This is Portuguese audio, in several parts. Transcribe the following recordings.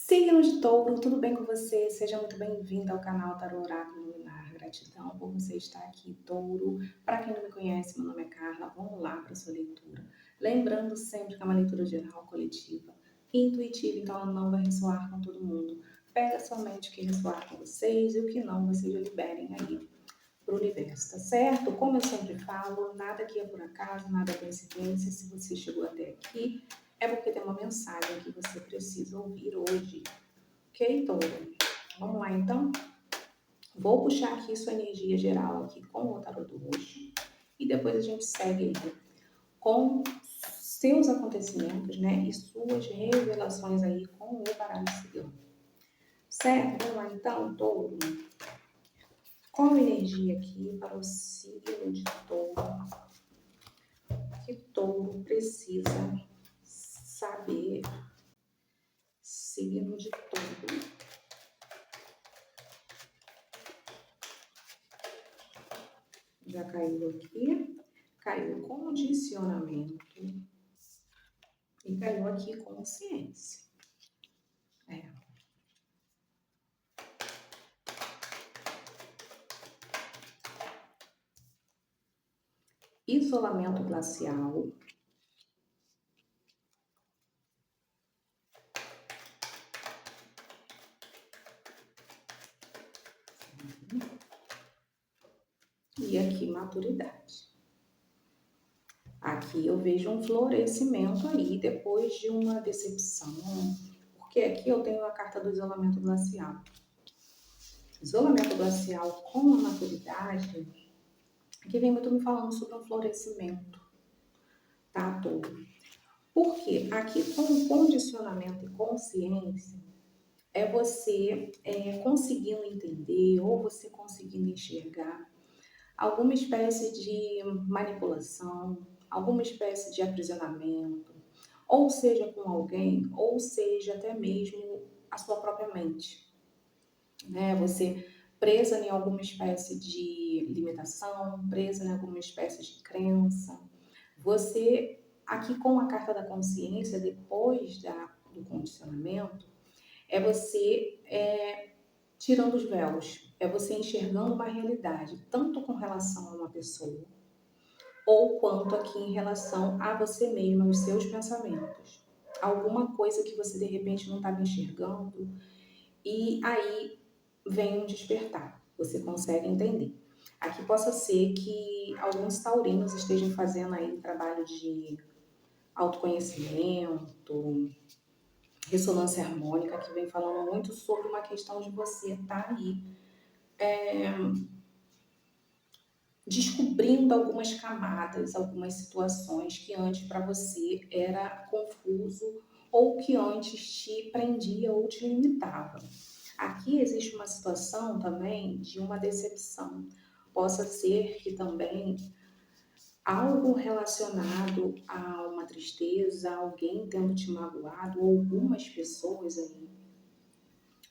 Signo de Touro, tudo bem com você? Seja muito bem-vindo ao canal Tarô Oráculo Lunar. Gratidão por você estar aqui, Touro. Para quem não me conhece, meu nome é Carla. Vamos lá para a sua leitura. Lembrando sempre que é uma leitura geral, coletiva, intuitiva, então ela não vai ressoar com todo mundo. Pega somente o que ressoar com vocês e o que não, vocês já liberem aí para o universo, tá certo? Como eu sempre falo, nada aqui é por acaso, nada é coincidência. Se você chegou até aqui, é porque tem uma mensagem que você precisa ouvir hoje. Ok, Touro? Vamos lá, então? Vou puxar aqui sua energia geral aqui com o tarô do roxo e depois a gente segue aí com seus acontecimentos, né? E suas revelações aí com o baralho cigano. Certo? Vamos lá, então, Touro. Qual a energia aqui para o signo de Touro? Que Touro precisa saber? Signo de Touro. Já caiu aqui. Caiu condicionamento e caiu aqui consciência. Isolamento glacial. E aqui maturidade. Aqui eu vejo um florescimento aí depois de uma decepção, porque aqui eu tenho a carta do isolamento glacial. Isolamento glacial com a maturidade, aqui vem muito me falando sobre um florescimento, tá, Touro? Porque aqui com o condicionamento e consciência, é você conseguindo entender ou você conseguindo enxergar alguma espécie de manipulação, alguma espécie de aprisionamento, ou seja com alguém, ou seja até mesmo a sua própria mente, né? Você presa em alguma espécie de limitação, presa em alguma espécie de crença. Você, aqui com a carta da consciência, depois do condicionamento, é você tirando os véus, é você enxergando uma realidade, tanto com relação a uma pessoa, ou quanto aqui em relação a você mesma, os seus pensamentos. Alguma coisa que você de repente não estava enxergando, e aí vem um despertar, você consegue entender. Aqui possa ser que alguns taurinos estejam fazendo aí trabalho de autoconhecimento, ressonância harmônica, que vem falando muito sobre uma questão de você estar aí descobrindo algumas camadas, algumas situações que antes para você era confuso ou que antes te prendia ou te limitava. Aqui existe uma situação também de uma decepção. Possa ser que também algo relacionado a uma tristeza, alguém tendo te magoado, ou algumas pessoas aí,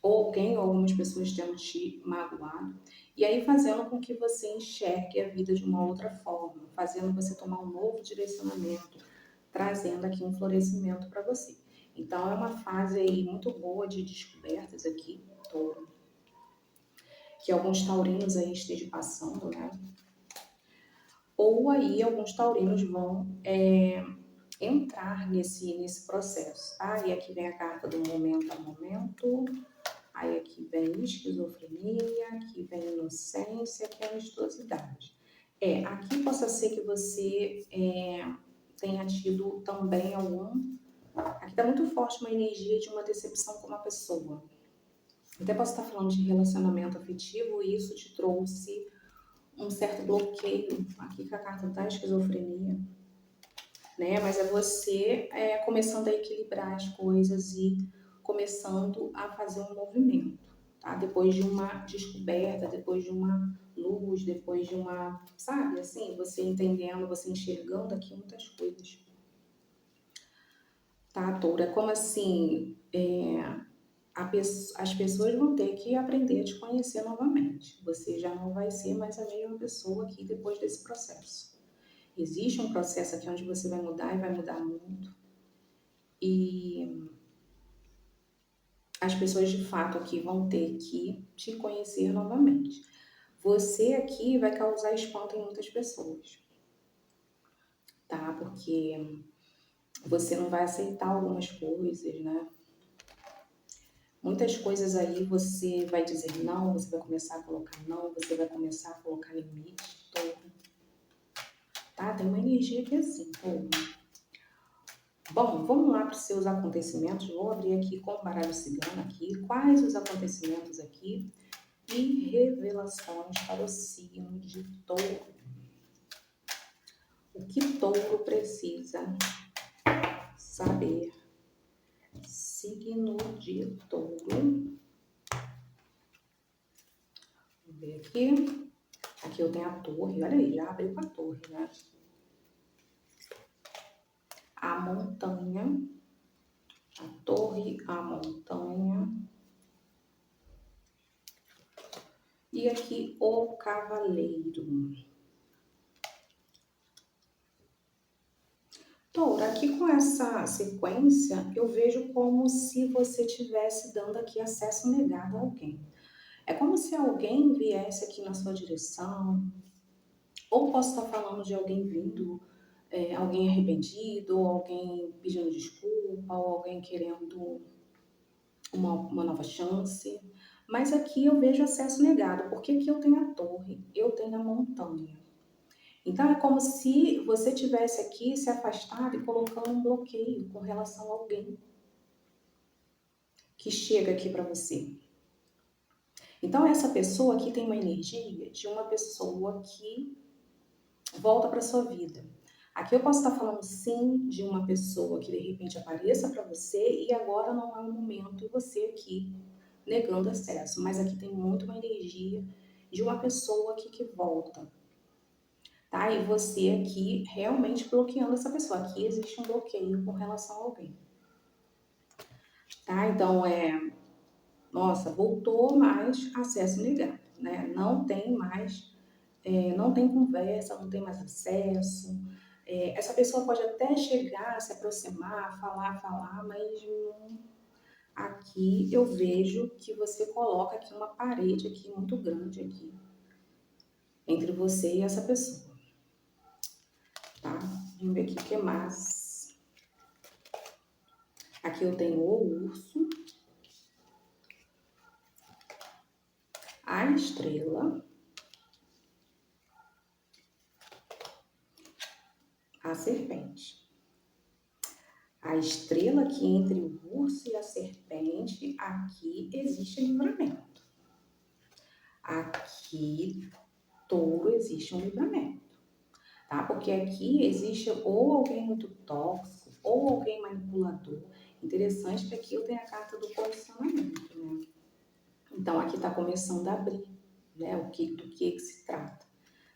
ou alguém ou algumas pessoas tendo te magoado, e aí fazendo com que você enxergue a vida de uma outra forma, fazendo você tomar um novo direcionamento, trazendo aqui um florescimento para você. Então é uma fase aí muito boa de descobertas aqui, Touro, que alguns taurinos aí estejam passando, né? Ou aí alguns taurinos vão entrar nesse processo, tá? E aqui vem a carta do momento a momento. Aí aqui vem esquizofrenia, aqui vem inocência, aqui é amistosidade. Aqui possa ser que você tenha tido também algum... Aqui está muito forte uma energia de uma decepção com uma pessoa. Até posso estar falando de relacionamento afetivo e isso te trouxe um certo bloqueio aqui com a carta da esquizofrenia, né? Mas é você começando a equilibrar as coisas e começando a fazer um movimento, tá? Depois de uma descoberta, depois de uma luz, depois de uma, sabe, assim, você entendendo, você enxergando aqui muitas coisas, tá, Touro? É como assim, as pessoas vão ter que aprender a te conhecer novamente. Você já não vai ser mais a mesma pessoa aqui depois desse processo. Existe um processo aqui onde você vai mudar e vai mudar muito. E as pessoas de fato aqui vão ter que te conhecer novamente. Você aqui vai causar espanto em muitas pessoas, tá? Porque você não vai aceitar algumas coisas, né? Muitas coisas aí você vai dizer não, você vai começar a colocar não, você vai começar a colocar limite, todo, tá? Tem uma energia que é assim, todo. Bom, vamos lá para os seus acontecimentos. Vou abrir aqui com o baralho cigano aqui. Quais os acontecimentos aqui e revelações para o signo de Touro? O que Touro precisa saber? Signo de Touro. Vamos ver aqui. Aqui eu tenho a torre. Olha aí, já abriu com a torre, né? A montanha. A torre, a montanha. E aqui o cavaleiro. Touro, aqui com essa sequência, eu vejo como se você estivesse dando aqui acesso negado a alguém. É como se alguém viesse aqui na sua direção, ou posso estar falando de alguém vindo, alguém arrependido, ou alguém pedindo desculpa, ou alguém querendo uma nova chance. Mas aqui eu vejo acesso negado, porque aqui eu tenho a torre, eu tenho a montanha. Então é como se você tivesse aqui se afastado e colocando um bloqueio com relação a alguém que chega aqui para você. Então essa pessoa aqui tem uma energia de uma pessoa que volta para sua vida. Aqui eu posso estar falando sim de uma pessoa que de repente apareça para você e agora não é o momento e você aqui negando acesso, mas aqui tem muito uma energia de uma pessoa aqui que volta, tá? E você aqui realmente bloqueando essa pessoa. Aqui existe um bloqueio com relação a alguém, tá? Então nossa, voltou, mas acesso negado, né? Não tem mais, não tem conversa, não tem mais acesso. Essa pessoa pode até chegar, se aproximar, falar, mas não. Aqui eu vejo que você coloca aqui uma parede aqui muito grande aqui entre você e essa pessoa, tá? Vamos ver aqui o que mais. Aqui eu tenho o urso, a estrela, a serpente. A estrela aqui entre o urso e a serpente, aqui existe livramento. Aqui, touro, existe um livramento, tá? Porque aqui existe ou alguém muito tóxico, ou alguém manipulador. Interessante que aqui eu tenho a carta do posicionamento, né? Então, aqui está começando a abrir, né? Do que se trata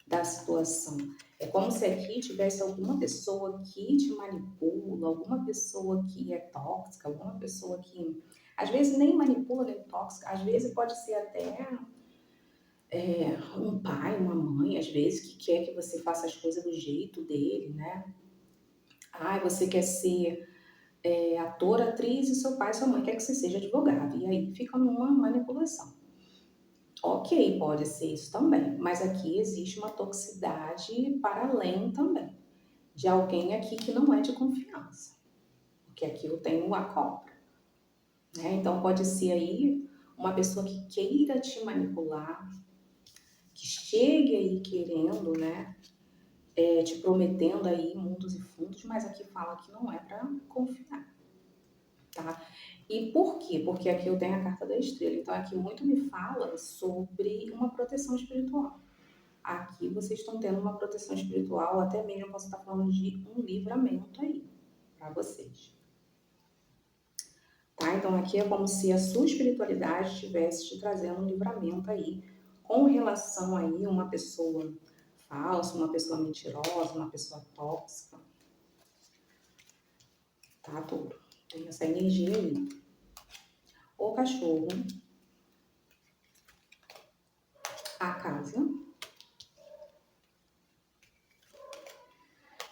da situação. É como se aqui tivesse alguma pessoa que te manipula, alguma pessoa que é tóxica, alguma pessoa que às vezes nem manipula nem tóxica, às vezes pode ser até um pai, uma mãe, às vezes que quer que você faça as coisas do jeito dele, né? Ah, você quer ser ator, atriz e seu pai, sua mãe quer que você seja advogado. E aí fica numa manipulação. Ok, pode ser isso também, mas aqui existe uma toxicidade para além também, de alguém aqui que não é de confiança, porque aqui eu tenho a cobra, né? Então pode ser aí uma pessoa que queira te manipular, que chegue aí querendo, né, te prometendo aí mundos e fundos, mas aqui fala que não é para confiar, tá? E por quê? Porque aqui eu tenho a carta da estrela, então aqui muito me fala sobre uma proteção espiritual. Aqui vocês estão tendo uma proteção espiritual, até mesmo posso estar falando de um livramento aí para vocês. Tá? Então aqui é como se a sua espiritualidade estivesse te trazendo um livramento aí com relação aí a uma pessoa falsa, uma pessoa mentirosa, uma pessoa tóxica. Tá, tudo. Tem essa energia aí. O cachorro, a casa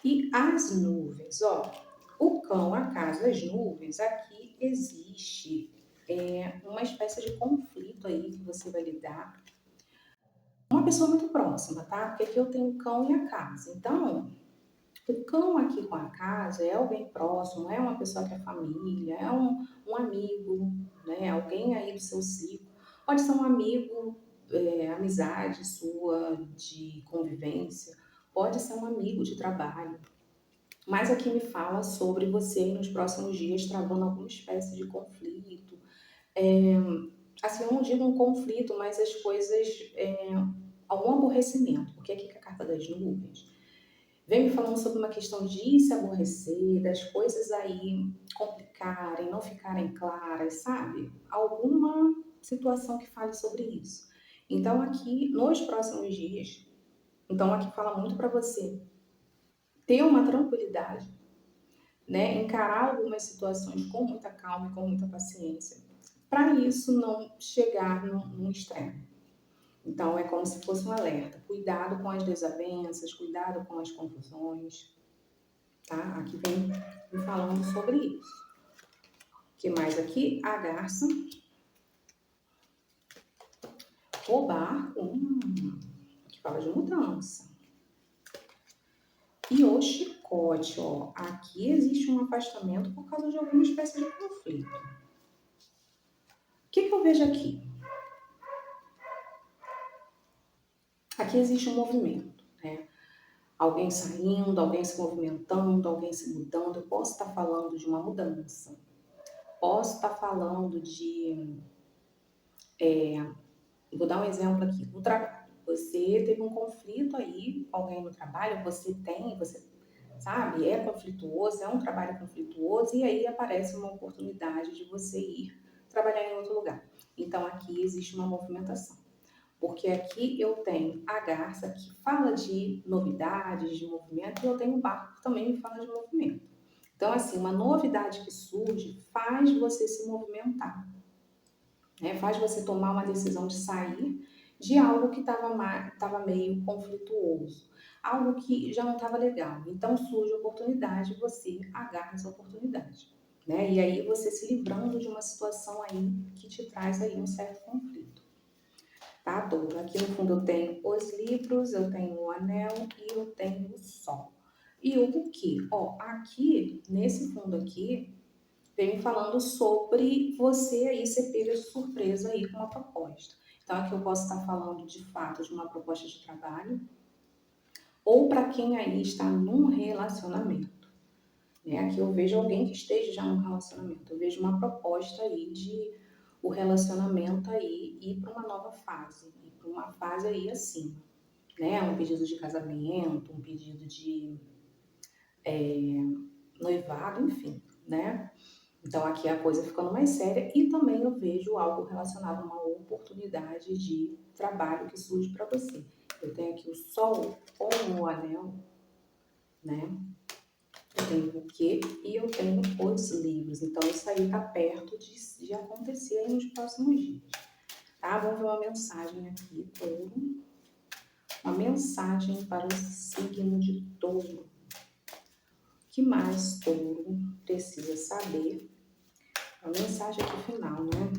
e as nuvens. Ó, o cão, a casa, as nuvens, aqui existe espécie de conflito aí que você vai lidar. Uma pessoa muito próxima, tá? Porque aqui eu tenho o cão e a casa. Então, o cão aqui com a casa é alguém próximo, é uma pessoa que é família, é um amigo, né? Alguém aí do seu ciclo. Pode ser um amigo, amizade sua, de convivência, pode ser um amigo de trabalho. Mas aqui me fala sobre você aí nos próximos dias travando alguma espécie de conflito. É, assim, eu não digo um conflito, mas as coisas, algum aborrecimento, porque aqui com a carta das nuvens, vem me falando sobre uma questão de se aborrecer, das coisas aí complicarem, não ficarem claras, sabe? Alguma situação que fale sobre isso. Então, aqui, nos próximos dias, então aqui fala muito para você ter uma tranquilidade, né? Encarar algumas situações com muita calma e com muita paciência, para isso não chegar num extremo. Então, é como se fosse um alerta. Cuidado com as desavenças, cuidado com as confusões, tá? Aqui vem me falando sobre isso. O que mais aqui? A garça. O barco. Aqui fala de mudança. E o chicote, ó. Aqui existe um afastamento por causa de alguma espécie de conflito. O que eu vejo aqui? Aqui existe um movimento, né? Alguém saindo, alguém se movimentando, alguém se mudando. Eu posso estar falando de uma mudança. Posso estar falando de... Vou dar um exemplo aqui. No trabalho. Você teve um conflito aí com alguém no trabalho, você sabe, é conflituoso, é um trabalho conflituoso, e aí aparece uma oportunidade de você ir trabalhar em outro lugar. Então, aqui existe uma movimentação. Porque aqui eu tenho a garça, que fala de novidades, de movimento, e eu tenho o barco, que também me fala de movimento. Então, assim, uma novidade que surge faz você se movimentar, né? Faz você tomar uma decisão de sair de algo que estava meio conflituoso, algo que já não estava legal. Então, surge a oportunidade, você agarra essa oportunidade, né? E aí você se livrando de uma situação aí que te traz aí um certo conflito. Tá, Douglas? Aqui no fundo eu tenho os livros, eu tenho o anel e eu tenho o sol. E o buquê? Ó, aqui, nesse fundo aqui, vem falando sobre você aí ser pega de surpresa aí com uma proposta. Então aqui eu posso estar falando de fato de uma proposta de trabalho ou para quem aí está num relacionamento, né? Aqui eu vejo alguém que esteja já num relacionamento. Eu vejo uma proposta aí de o relacionamento aí ir para uma nova fase, ir para uma fase aí acima, né? Um pedido de casamento, um pedido de noivado, enfim, né? Então aqui a coisa ficando mais séria e também eu vejo algo relacionado a uma oportunidade de trabalho que surge para você. Eu tenho aqui o sol com o anel, né? Eu tenho o buquê e eu tenho os livros. Então isso aí está perto de acontecer aí nos próximos dias. Tá? Vamos ver uma mensagem aqui, Touro. Uma mensagem para o signo de Touro. O que mais Touro precisa saber? A mensagem aqui final, né?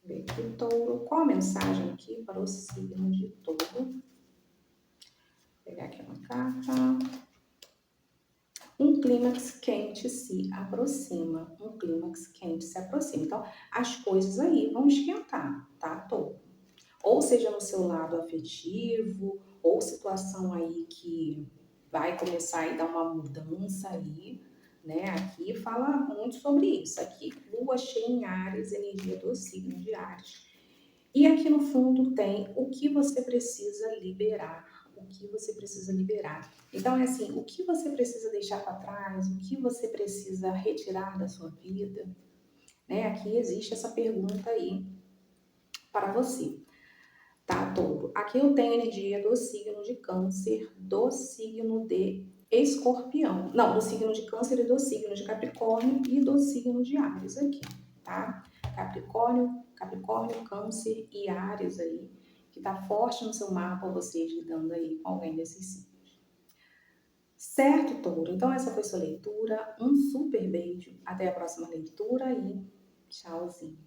Ver aqui, Touro. Qual a mensagem aqui para o signo de Touro? Vou pegar aqui uma carta. Um clímax quente se aproxima. Um clímax quente se aproxima. Então, as coisas aí vão esquentar, tá, Touro? Ou seja, no seu lado afetivo, ou situação aí que vai começar a dar uma mudança aí, né? Aqui fala muito sobre isso. Aqui, lua cheia em Áries, energia do signo de Áries. E aqui no fundo tem o que você precisa liberar, o que você precisa liberar. Então é assim, o que você precisa deixar para trás, o que você precisa retirar da sua vida, né? Aqui existe essa pergunta aí para você, tá, Touro? Aqui eu tenho energia do signo de Câncer, do signo de Escorpião, não, do signo de Câncer e do signo de Capricórnio e do signo de Áries aqui, tá? Capricórnio, Câncer e Áries aí, que tá forte no seu mapa, vocês lidando aí com alguém desses signos. Certo, Touro? Então essa foi sua leitura. Um super beijo. Até a próxima leitura e tchauzinho.